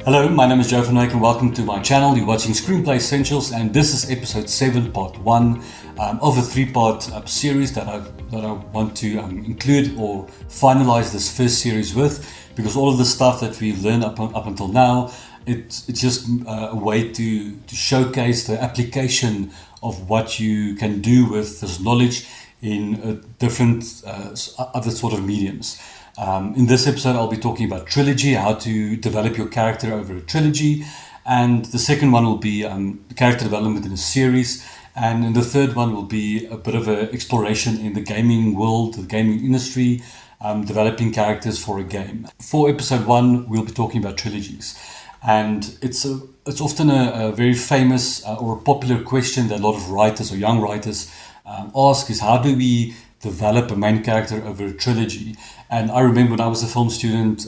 Hello, my name is Joe Van Wyk and welcome to my channel. You're watching Screenplay Essentials and this is episode 7, part 1 of a 3-part series that I want to include or finalize this first series with, because all of the stuff that we've learned up until now, it's just a way to showcase the application of what you can do with this knowledge in different other sort of mediums. In this episode, I'll be talking about Trilogy, how to develop your character over a trilogy. And the second one will be character development in a series. And in the third one will be a bit of an exploration in the gaming world, the gaming industry, developing characters for a game. For episode 1, we'll be talking about trilogies. And it's often a very famous or popular question that a lot of writers or young writers ask is, how do we develop a main character over a trilogy? And I remember when I was a film student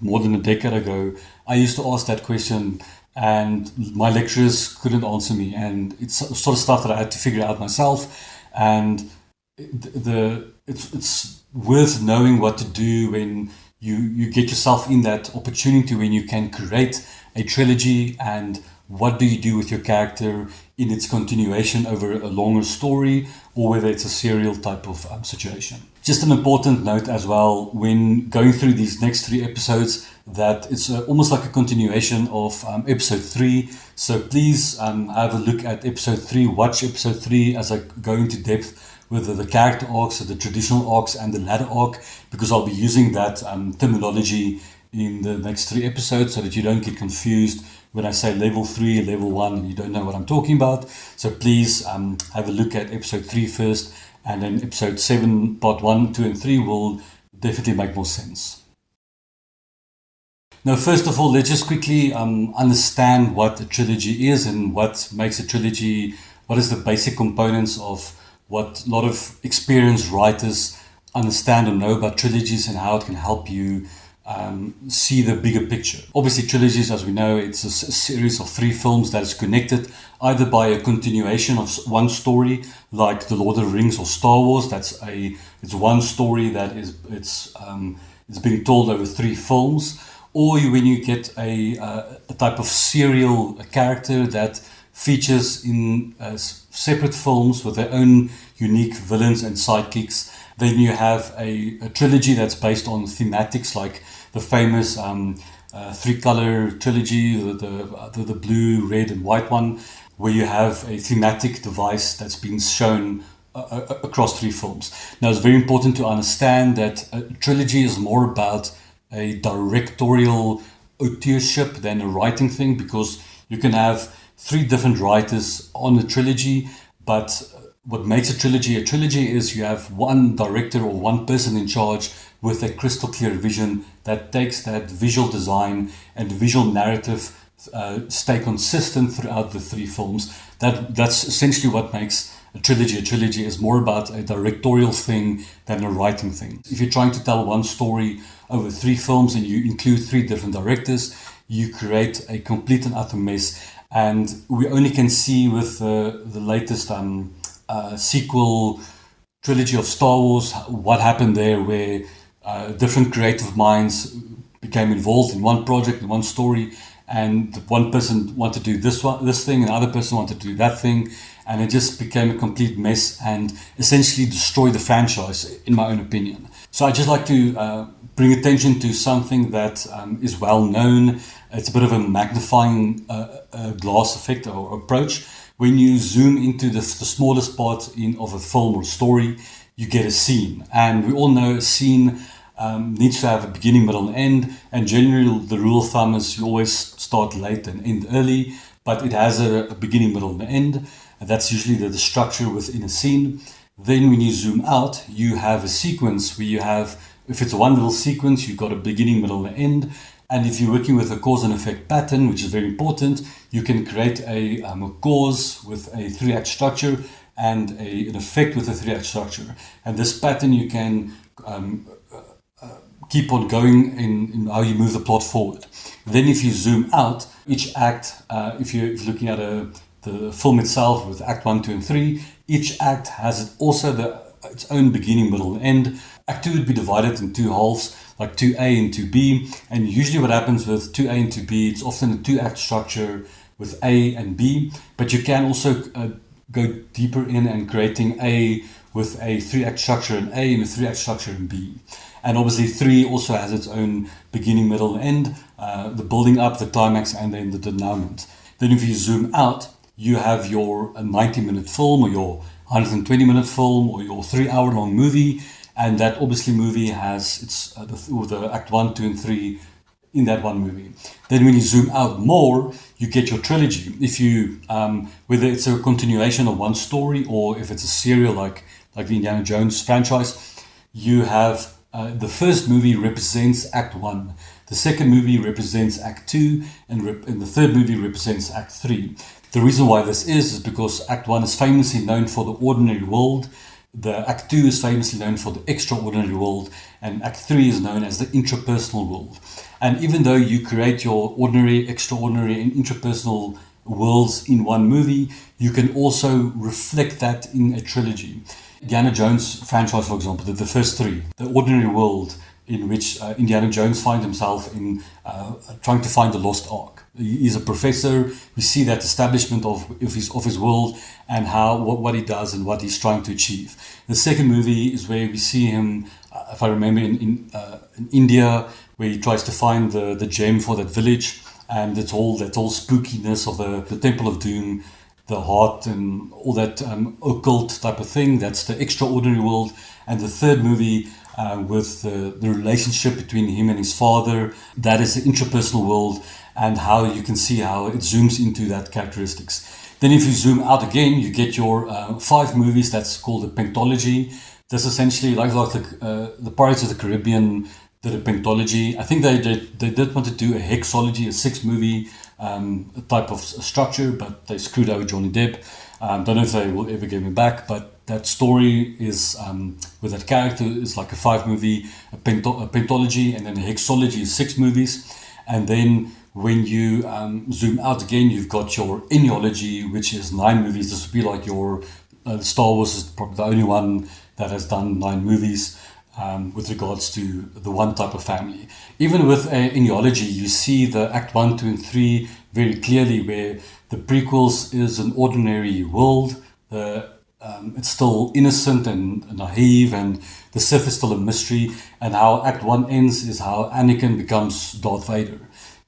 more than a decade ago, I used to ask that question and my lecturers couldn't answer me. And it's sort of stuff that I had to figure out myself. And it's worth knowing what to do when you get yourself in that opportunity when you can create a trilogy, and what do you do with your character in its continuation over a longer story, or whether it's a serial type of situation. Just an important note as well, when going through these next 3 episodes, that it's almost like a continuation of episode 3. So please have a look at episode 3, watch episode 3 as I go into depth with the character arcs, the traditional arcs and the ladder arc, because I'll be using that terminology in the next 3 episodes so that you don't get confused when I say level 3, level 1, and you don't know what I'm talking about. So please have a look at episode 3 first, and then episode 7, part 1, 2 and 3 will definitely make more sense. Now, first of all, let's just quickly understand what a trilogy is and what makes a trilogy, what is the basic components of what a lot of experienced writers understand or know about trilogies and how it can help you see the bigger picture. Obviously, trilogies, as we know, it's a series of 3 films that is connected either by a continuation of one story, like The Lord of the Rings or Star Wars. It's one story that it's being told over 3 films, or when you get a type of serial character that features in separate films with their own unique villains and sidekicks. Then you have a trilogy that's based on thematics, like the famous 3-color trilogy, the blue, red and white one, where you have a thematic device that's been shown across 3 films. Now, it's very important to understand that a trilogy is more about a directorial authorship than a writing thing, because you can have 3 different writers on a trilogy, but what makes a trilogy is you have one director or one person in charge with a crystal clear vision that takes that visual design and visual narrative stay consistent throughout the 3 films. That's essentially what makes a trilogy. A trilogy is more about a directorial thing than a writing thing. If you're trying to tell one story over 3 films and you include 3 different directors, you create a complete and utter mess. And we only can see with the latest sequel trilogy of Star Wars what happened there, where different creative minds became involved in one project, in one story, and one person wanted to do this thing, and the other person wanted to do that thing, and it just became a complete mess and essentially destroyed the franchise, in my own opinion. So I just like to bring attention to something that is well known. It's a bit of a magnifying glass effect or approach. When you zoom into the smallest part of a film or story, you get a scene. And we all know a scene needs to have a beginning, middle, and end. And generally, the rule of thumb is you always start late and end early, but it has a beginning, middle, and end. And that's usually the structure within a scene. Then when you zoom out, you have a sequence where you have, if it's one little sequence, you've got a beginning, middle, and end. And if you're working with a cause and effect pattern, which is very important, you can create a cause with a 3-act structure and an effect with a 3-act structure. And this pattern you can keep on going in how you move the plot forward. Then if you zoom out, each act, if you're looking at the film itself with Act 1, 2 and 3, each act has also its own beginning, middle, and end. Act 2 would be divided in two halves, like 2A and 2B. And usually what happens with 2A and 2B, it's often a two-act structure with A and B. But you can also go deeper in and creating A with a three-act structure in A and a three-act structure in B. And obviously 3 also has its own beginning, middle, and end, the building up, the climax, and then the denouement. Then if you zoom out, you have your 90-minute film or your 120-minute film or your 3-hour-long movie, and that obviously movie has the act 1, 2, and 3 in that one movie. Then when you zoom out more, you get your trilogy. If you, whether it's a continuation of one story or if it's a serial like the Indiana Jones franchise, you have the first movie represents Act 1, the second movie represents Act 2, and the third movie represents Act 3. The reason why this is because Act 1 is famously known for the ordinary world, the Act 2 is famously known for the extraordinary world, and Act 3 is known as the intrapersonal world. And even though you create your ordinary, extraordinary, and intrapersonal worlds in one movie, you can also reflect that in a trilogy. Indiana Jones franchise, for example, the first 3, the ordinary world in which Indiana Jones finds himself in trying to find the lost ark. He's a professor. We see that establishment of his world and what he does and what he's trying to achieve. The second movie is where we see him, if I remember, in India, where he tries to find the gem for that village, and that whole spookiness of the Temple of Doom, the heart and all that occult type of thing. That's the extraordinary world. And the third movie with the relationship between him and his father, that is the intrapersonal world, and how you can see how it zooms into that characteristics. Then if you zoom out again, you get your 5 movies. That's called a pentology. That's essentially like the Pirates of the Caribbean did a pentology. I think they did want to do a hexology, a 6-movie type of structure, but they screwed over Johnny Depp. Don't know if they will ever get him back, but that story is with that character is like a 5-movie, a pentology, and then a hexology is 6 movies. And then when you zoom out again, you've got your enneology, which is 9 movies. This would be like your Star Wars is probably the only one that has done 9 movies with regards to the one type of family. Even with enneology, you see the Act 1, 2, and 3 very clearly, where the prequels is an ordinary world. It's still innocent and naive, and the Sith is still a mystery. And how Act 1 ends is how Anakin becomes Darth Vader.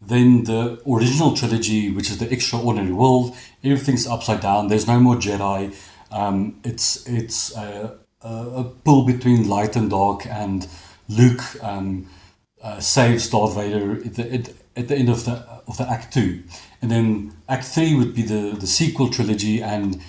Then the original trilogy, which is the extraordinary world, everything's upside down. There's no more Jedi. It's a pull between light and dark, and Luke saves Darth Vader at the end of the Act 2. And then Act 3 would be the sequel trilogy, and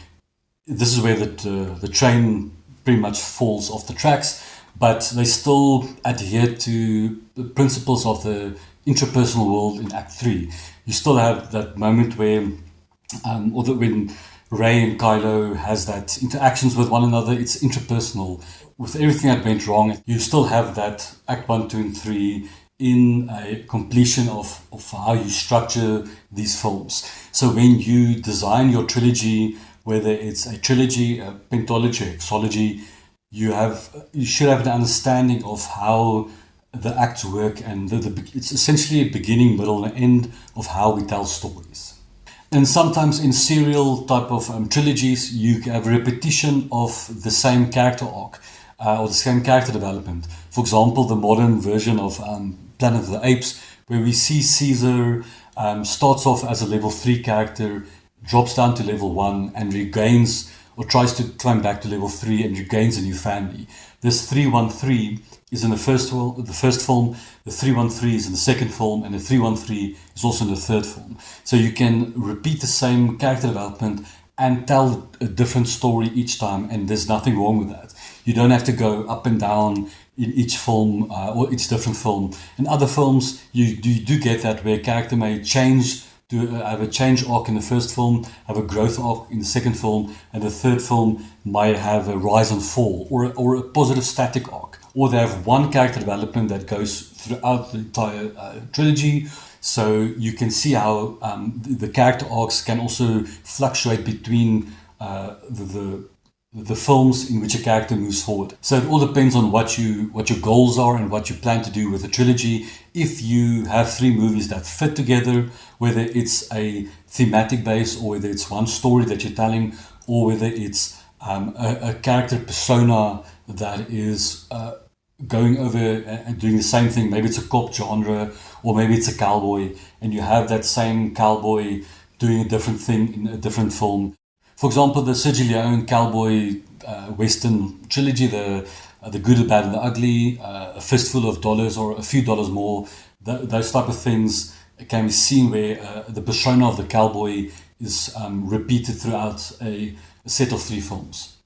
this is where the train pretty much falls off the tracks, but they still adhere to the principles of the intrapersonal world in Act 3. You still have that moment where, when Rey and Kylo has that interactions with one another, it's intrapersonal. With everything that went wrong, you still have that Act 1, 2, and 3 in a completion of how you structure these films. So when you design your trilogy, whether it's a trilogy, a pentology, a hexology, you should have an understanding of how the acts work, and it's essentially a beginning, middle, and end of how we tell stories. And sometimes in serial type of trilogies, you have repetition of the same character arc or the same character development. For example, the modern version of Planet of the Apes, where we see Caesar starts off as a level 3 character, drops down to level 1 and regains or tries to climb back to level 3 and regains a new family. This 313 is in the first film, the 313 is in the second film, and the 313 is also in the third film. So you can repeat the same character development and tell a different story each time, and there's nothing wrong with that. You don't have to go up and down in each film or each different film. In other films, you do get that, where a character may change to have a change arc in the first film, have a growth arc in the second film, and the third film might have a rise and fall or a positive static arc. Or they have one character development that goes throughout the entire trilogy. So you can see how the character arcs can also fluctuate between the the films in which a character moves forward. So it all depends on what your goals are and what you plan to do with the trilogy. If you have 3 movies that fit together, whether it's a thematic base or whether it's one story that you're telling, or whether it's a character persona that is going over and doing the same thing. Maybe it's a cop genre, or maybe it's a cowboy, and you have that same cowboy doing a different thing in a different film. For example, the Sergio Leone cowboy western trilogy, the Good, the Bad, and the Ugly, A Fistful of Dollars or A Few Dollars More, those type of things can be seen where the persona of the cowboy is repeated throughout a set of 3 films.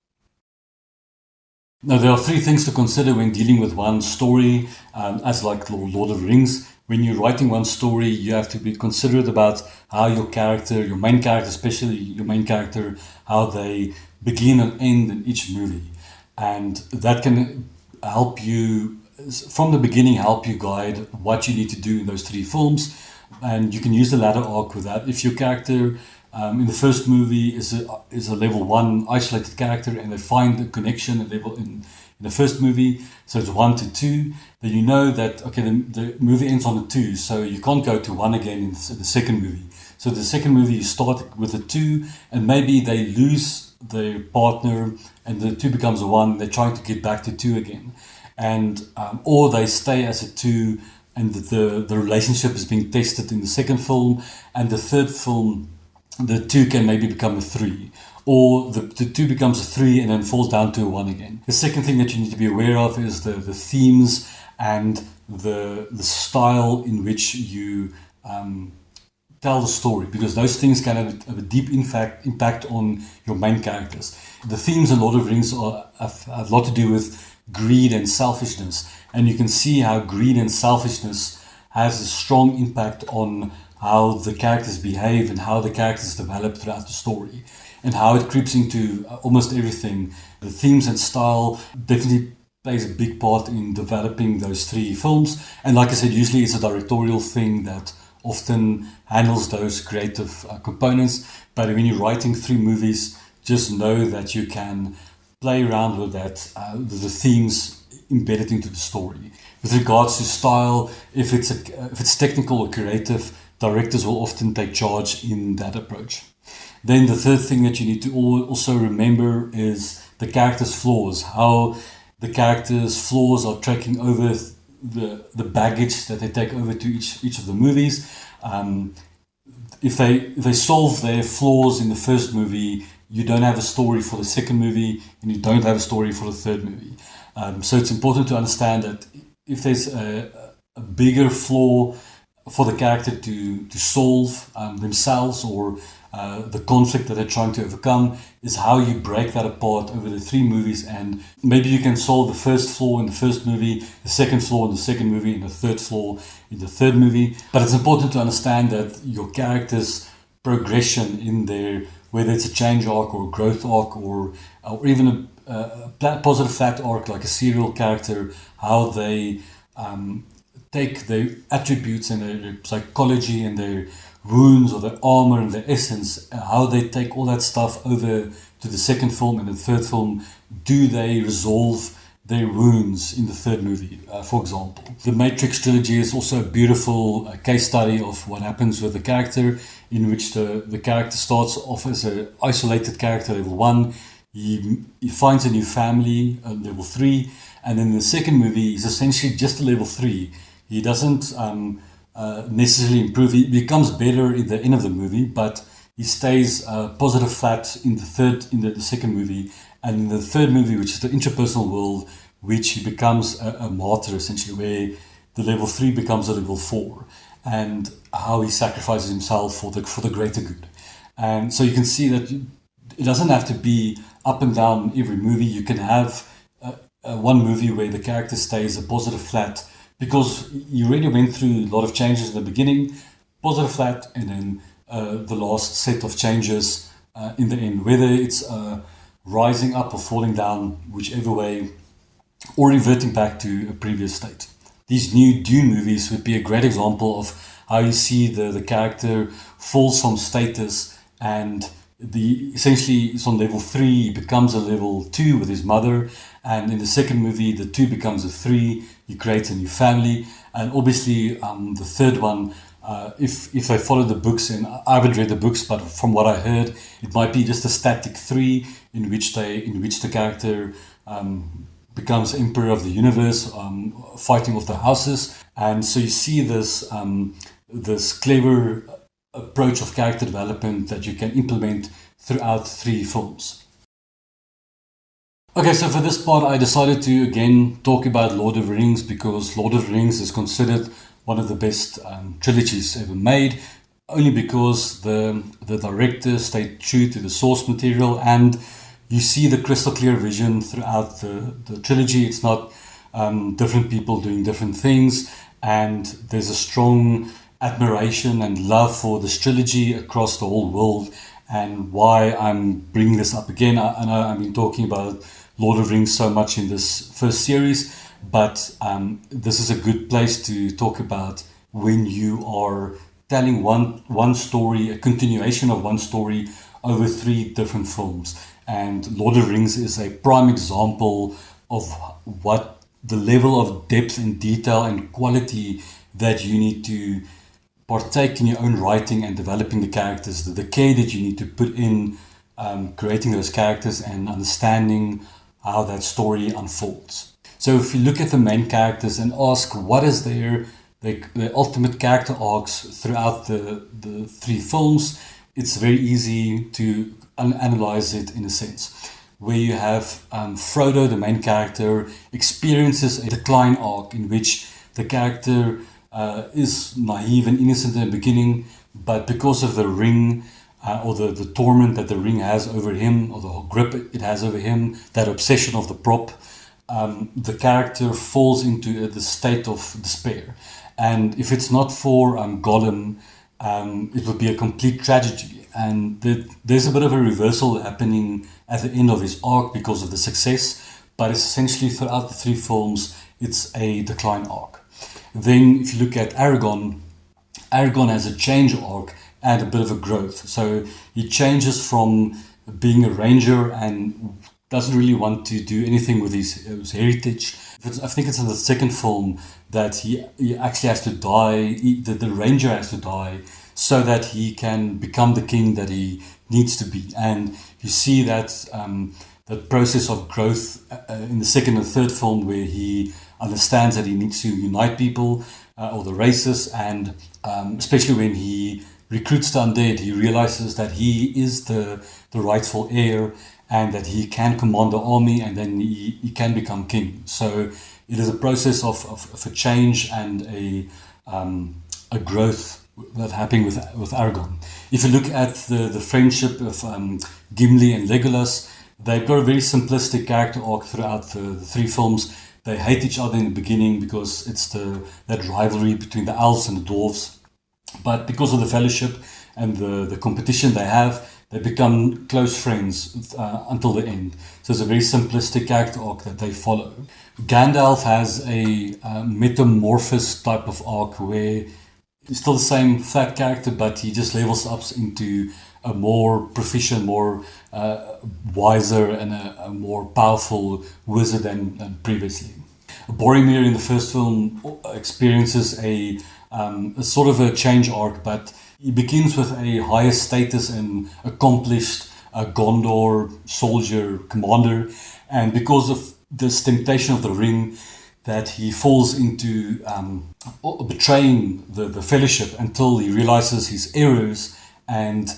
Now, there are 3 things to consider when dealing with one story, as like Lord of the Rings. When you're writing one story, you have to be considerate about how your character, your main character, especially your main character, how they begin and end in each movie. And that can help you, from the beginning, help you guide what you need to do in those 3 films. And you can use the ladder arc with that. If your character in the first movie is a level 1 isolated character, and they find the connection at level in the first movie, so it's 1 to 2, then you know that, okay, the movie ends on a 2, so you can't go to 1 again in the second movie. So the second movie, you start with a 2, and maybe they lose their partner, and the 2 becomes a 1, they're trying to get back to 2 again. And or they stay as a 2, and the relationship is being tested in the second film, and the third film, the 2 can maybe become a 3. Or the 2 becomes a 3 and then falls down to a 1 again. The second thing that you need to be aware of is the themes and the style in which you tell the story, because those things can have a deep impact on your main characters. The themes in Lord of the Rings have a lot to do with greed and selfishness, and you can see how greed and selfishness has a strong impact on how the characters behave and how the characters develop throughout the story, and how it creeps into almost everything. The themes and style definitely plays a big part in developing those 3 films. And like I said, usually it's a directorial thing that often handles those creative components. But when you're writing 3 movies, just know that you can play around with that, the themes embedded into the story. With regards to style, if it's technical or creative, directors will often take charge in that approach. Then the third thing that you need to also remember is the character's flaws, how the character's flaws are tracking over the baggage that they take over to each of the movies. If they solve their flaws in the first movie, you don't have a story for the second movie, and you don't have a story for the third movie. So it's important to understand that if there's a bigger flaw for the character to solve themselves, or the conflict that they're trying to overcome, is how you break that apart over the 3 movies. And maybe you can solve the first flaw in the first movie, the second flaw in the second movie, and the third flaw in the third movie. But it's important to understand that your character's progression in there, whether it's a change arc or a growth arc, or even a positive flat arc like a serial character, how they take their attributes and their psychology and their wounds or their armor and their essence, how they take all that stuff over to the second film and the third film. Do they resolve their wounds in the third movie, for example? The Matrix trilogy is also a beautiful case study of what happens with the character, in which the character starts off as an isolated character, level 1. He finds a new family, level 3, and in the second movie, he's essentially just a level 3. He doesn't necessarily improve. He becomes better in the end of the movie, but he stays positive flat in the second movie. And in the third movie, which is the interpersonal world, which he becomes a martyr, essentially, where the level 3 becomes a level 4, and how he sacrifices himself for the greater good. And so you can see that it doesn't have to be up and down every movie. You can have one movie where the character stays a positive flat, because you already went through a lot of changes in the beginning, positive flat, and then the last set of changes in the end, whether it's rising up or falling down, whichever way, or reverting back to a previous state. These new Dune movies would be a great example of how you see the character falls from status and essentially is on level 3, he becomes a level 2 with his mother, and in the second movie the 2 becomes a 3, he creates a new family, and obviously the third one, if I follow the books, and I haven't read the books, but from what I heard, it might be just a static 3 in which the character becomes emperor of the universe, fighting off the houses, and so you see this clever approach of character development that you can implement throughout 3 films. Okay, so for this part I decided to again talk about Lord of the Rings, because Lord of the Rings is considered one of the best trilogies ever made, only because the director stayed true to the source material, and you see the crystal clear vision throughout the trilogy. It's not different people doing different things, and there's a strong admiration and love for this trilogy across the whole world. And why I'm bringing this up again, I know I've been talking about Lord of the Rings so much in this first series, but this is a good place to talk about when you are telling one story, a continuation of one story over 3 different films. And Lord of the Rings is a prime example of what the level of depth and detail and quality that you need to partake in your own writing and developing the characters, the care that you need to put in creating those characters and understanding how that story unfolds. So if you look at the main characters and ask what is their ultimate character arcs throughout the 3 films, it's very easy to analyze it in a sense, where you have Frodo, the main character, experiences a decline arc in which the character is naive and innocent in the beginning, but because of the ring or the torment that the ring has over him, or the grip it has over him, that obsession of the prop, the character falls into the state of despair. And if it's not for Gollum, it would be a complete tragedy. And there's a bit of a reversal happening at the end of his arc because of the success, but essentially throughout the 3 films, it's a decline arc. Then if you look at Aragorn has a change arc and a bit of a growth. So he changes from being a ranger and doesn't really want to do anything with his heritage. I think it's in the second film that he actually has to die, the ranger has to die, so that he can become the king that he needs to be. And you see that process of growth in the second and third film, where he understands that he needs to unite people or the races, and especially when he recruits the undead, he realizes that he is the rightful heir and that he can command the army, and then he can become king. So it is a process of a change and a growth that happening with Aragorn. If you look at the friendship of Gimli and Legolas, they've got a very simplistic character arc throughout the 3 films. They hate each other in the beginning because it's that rivalry between the elves and the dwarves. But because of the fellowship and the competition they have, they become close friends until the end. So it's a very simplistic character arc that they follow. Gandalf has a metamorphosis type of arc where he's still the same fat character, but he just levels up into a more proficient, more wiser, and a more powerful wizard than previously. Boromir in the first film experiences a sort of a change arc, but he begins with a higher status and accomplished Gondor soldier commander, and because of this temptation of the ring, that he falls into betraying the fellowship until he realizes his errors and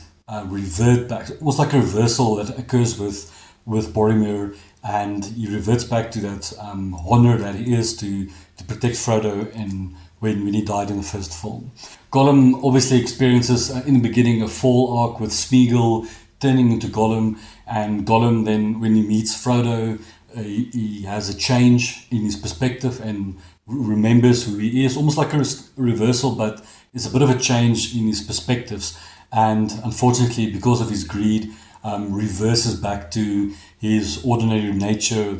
revert back. It was like a reversal that occurs with Boromir, and he reverts back to that honor that he is to protect Frodo and when he died in the first film. Gollum obviously experiences in the beginning a fall arc with Smeagol turning into Gollum, and Gollum then, when he meets Frodo, he has a change in his perspective and remembers who he is, almost like a reversal, but it's a bit of a change in his perspectives, and unfortunately, because of his greed, reverses back to his ordinary nature, in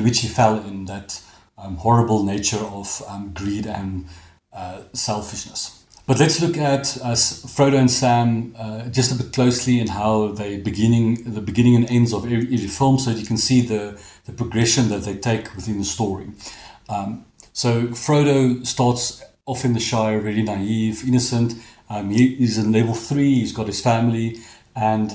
which he fell in, that horrible nature of greed and selfishness. But let's look at Frodo and Sam just a bit closely and how the beginning and ends of every film, so that you can see the progression that they take within the story. So Frodo starts off in the Shire, very naive, innocent. He's in level 3. He's got his family, and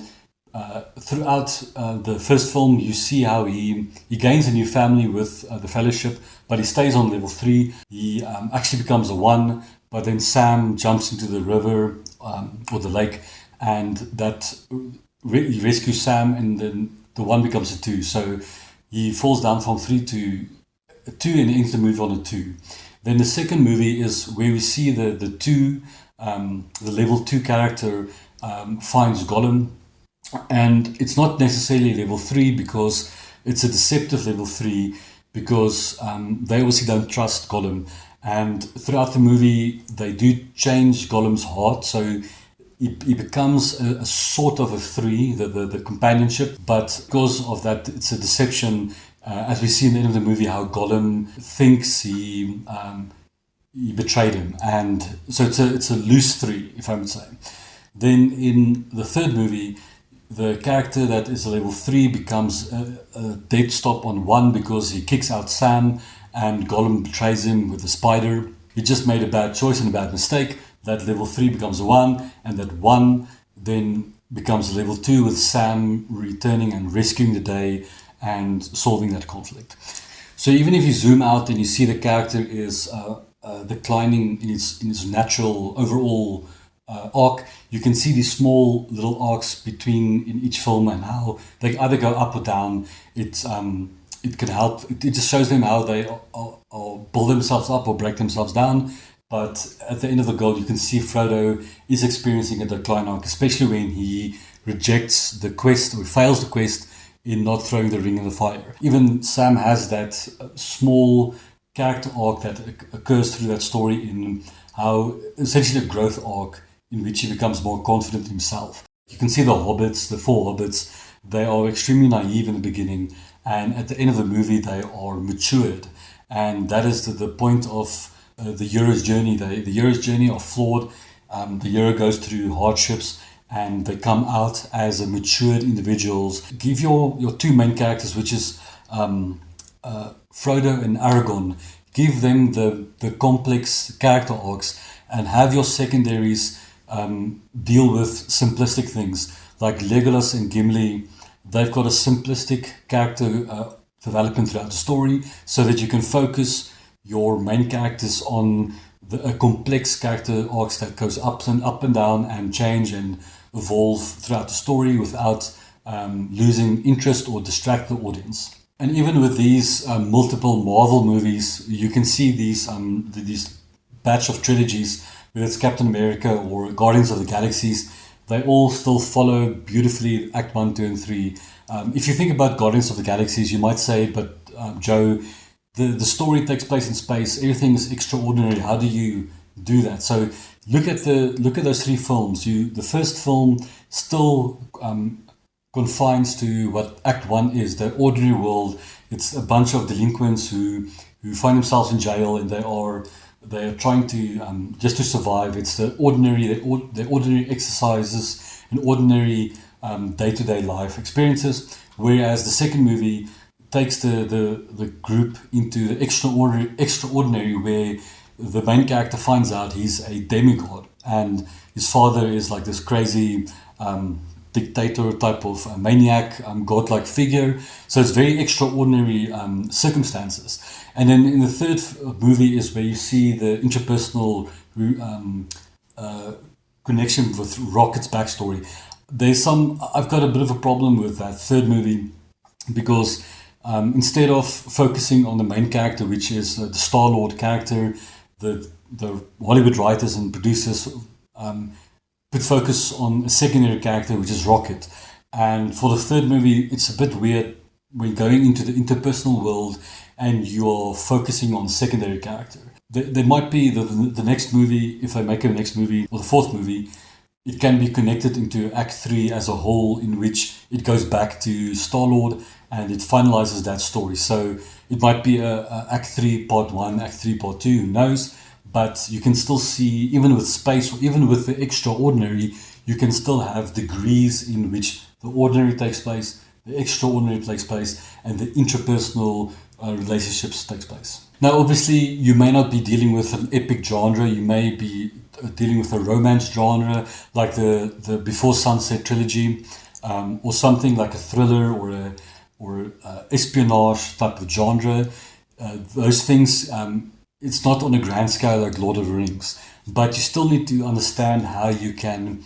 throughout the first film, you see how he gains a new family with the Fellowship, but he stays on level 3. He actually becomes a 1, but then Sam jumps into the river or the lake, and that he rescues Sam, and then the 1 becomes a 2. So he falls down from 3 to 2 and ends the movie on a 2. Then the second movie is where we see the 2, the level 2 character finds Gollum. And it's not necessarily level 3 because it's a deceptive level 3 because they obviously don't trust Gollum. And throughout the movie, they do change Gollum's heart. So he becomes a sort of a 3, the companionship. But because of that, it's a deception. As we see in the end of the movie, how Gollum thinks he betrayed him. And so it's a loose 3, if I would say. Then in the third movie, the character that is a level 3 becomes a dead stop on 1 because he kicks out Sam and Gollum betrays him with a spider. He just made a bad choice and a bad mistake. That level 3 becomes a 1, and that 1 then becomes a level 2 with Sam returning and rescuing the day and solving that conflict. So even if you zoom out and you see the character is declining in its natural overall arc, you can see these small little arcs between in each film and how they either go up or down. It can help. It just shows them how they or build themselves up or break themselves down. But at the end of the goal, you can see Frodo is experiencing a decline arc, especially when he rejects the quest or fails the quest in not throwing the ring in the fire. Even Sam has that small character arc that occurs through that story in how essentially a growth arc in which he becomes more confident himself. You can see the hobbits, the 4 hobbits, they are extremely naive in the beginning, and at the end of the movie they are matured. And that is the point of the hero's journey. The hero's journey are flawed. The hero goes through hardships and they come out as a matured individuals. Give your 2 main characters, which is Frodo and Aragorn, give them the complex character arcs, and have your secondaries deal with simplistic things. Like Legolas and Gimli, they've got a simplistic character development throughout the story, so that you can focus your main characters on a complex character arcs that goes up and down and change and evolve throughout the story without losing interest or distract the audience. And even with these multiple Marvel movies, you can see these batch of trilogies, whether it's Captain America or Guardians of the Galaxies, they all still follow beautifully Act 1, 2, and 3. If you think about Guardians of the Galaxies, you might say, but Joe, the story takes place in space. Everything is extraordinary. How do you do that? So look at those 3 films. The first film still confines to what Act 1 is, the ordinary world. It's a bunch of delinquents who find themselves in jail, and they are trying to just to survive. It's the ordinary exercises and ordinary day-to-day life experiences. Whereas the second movie takes the group into the extraordinary, where the main character finds out he's a demigod, and his father is like this crazy dictator type of maniac, godlike figure. So it's very extraordinary circumstances. And then in the third movie is where you see the interpersonal connection with Rocket's backstory. I've got a bit of a problem with that third movie, because instead of focusing on the main character, which is the Star-Lord character, the Hollywood writers and producers put focus on a secondary character, which is Rocket. And for the third movie, it's a bit weird when going into the interpersonal world and you're focusing on secondary character. There might be the next movie, if I make a next movie, or the fourth movie, it can be connected into Act 3 as a whole, in which it goes back to Star-Lord and it finalizes that story. So it might be a Act 3 Part 1, Act 3 Part 2, who knows? but you can still see, even with space or even with the extraordinary, you can still have degrees in which the ordinary takes place, the extraordinary takes place, and the interpersonal relationships takes place. Now, obviously, you may not be dealing with an epic genre. You may be dealing with a romance genre, like the Before Sunset trilogy, or something like a thriller or espionage type of genre. Those things, it's not on a grand scale like Lord of the Rings, but you still need to understand how you can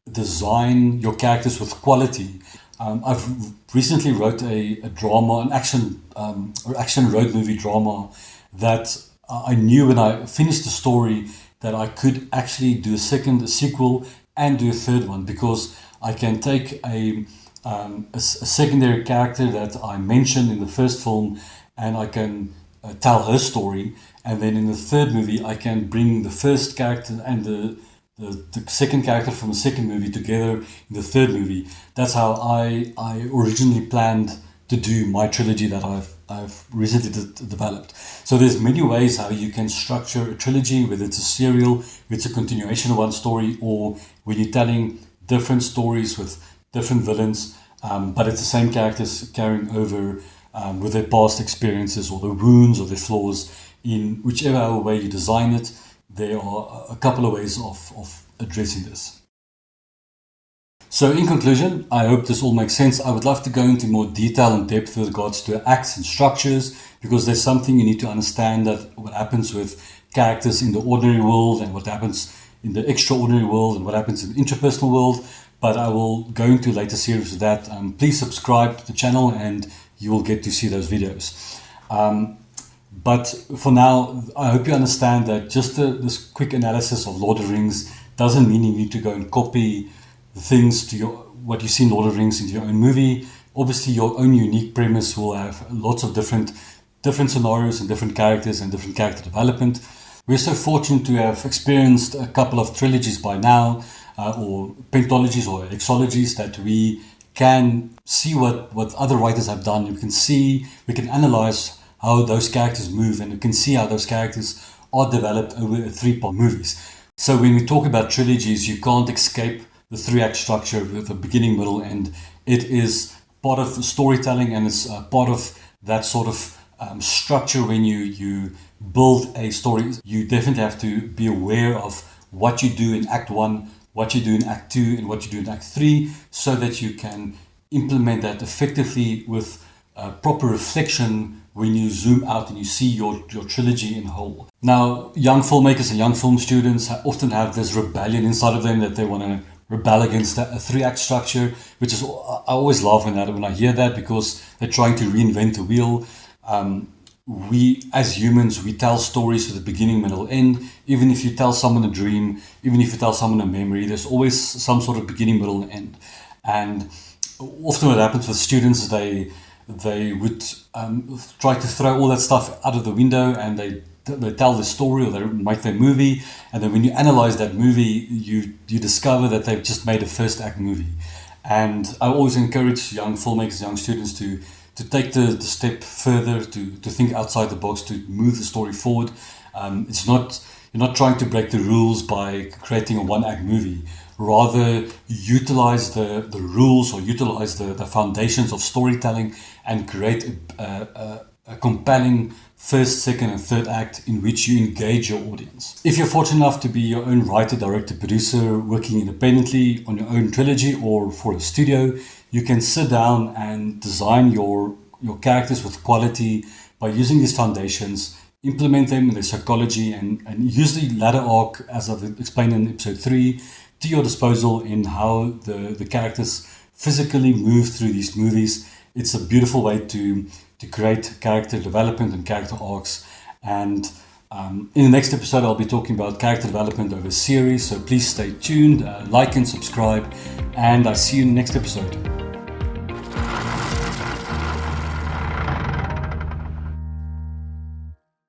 design your characters with quality. I've recently wrote a drama, an action road movie drama that I knew when I finished the story that I could actually do a sequel, and do a third one, because I can take a secondary character that I mentioned in the first film, and I can tell her story, and then in the third movie I can bring the first character and the second character from the second movie together in the third movie. That's how I originally planned to do my trilogy that I've recently developed. So there's many ways how you can structure a trilogy, whether it's a serial, whether it's a continuation of one story, or when you're telling different stories with different villains, but it's the same characters carrying over with their past experiences or their wounds or their flaws. In whichever way you design it, there are a couple of ways of addressing this. So in conclusion, I hope this all makes sense. I would love to go into more detail and depth with regards to acts and structures, because there's something you need to understand, that what happens with characters in the ordinary world and what happens in the extraordinary world and what happens in the interpersonal world. But I will go into later series of that. Please subscribe to the channel and you will get to see those videos. But for now, I hope you understand that just this quick analysis of Lord of the Rings doesn't mean you need to go and copy the things to what you see in Lord of the Rings into your own movie. Obviously, your own unique premise will have lots of different scenarios and different characters and different character development. We're so fortunate to have experienced a couple of trilogies by now, or pentalogies or hexalogies, that we can see what other writers have done. We can analyze how those characters move, and you can see how those characters are developed over 3-part movies. So when we talk about trilogies, you can't escape the 3-act structure with a beginning, middle, end. It is part of storytelling, and it's part of that sort of structure. When you build a story, you definitely have to be aware of what you do in Act 1, what you do in Act 2, and what you do in Act 3, so that you can implement that effectively with proper reflection when you zoom out and you see your trilogy in whole. Now, young filmmakers and young film students often have this rebellion inside of them, that they want to rebel against a 3-act structure, which is, I always laugh when I hear that, because they're trying to reinvent the wheel. We, as humans, we tell stories with a beginning, middle, end. Even if you tell someone a dream, even if you tell someone a memory, there's always some sort of beginning, middle, and end. And often what happens with students is they would try to throw all that stuff out of the window, and they tell the story, or they make their movie, and then when you analyze that movie, you discover that they've just made a first act movie. And I always encourage young filmmakers, young students to take the step further, to think outside the box, to move the story forward. You're not trying to break the rules by creating a 1-act movie. Rather, utilize the rules, or utilize the foundations of storytelling, and create a compelling first, second, and third act in which you engage your audience. If you're fortunate enough to be your own writer, director, producer, working independently on your own trilogy or for a studio, you can sit down and design your characters with quality by using these foundations, implement them in their psychology, and use the ladder arc, as I've explained in episode 3, to your disposal in how the characters physically move through these movies. It's a beautiful way to create character development and character arcs. And in the next episode, I'll be talking about character development over a series. So please stay tuned, like and subscribe, and I'll see you in the next episode.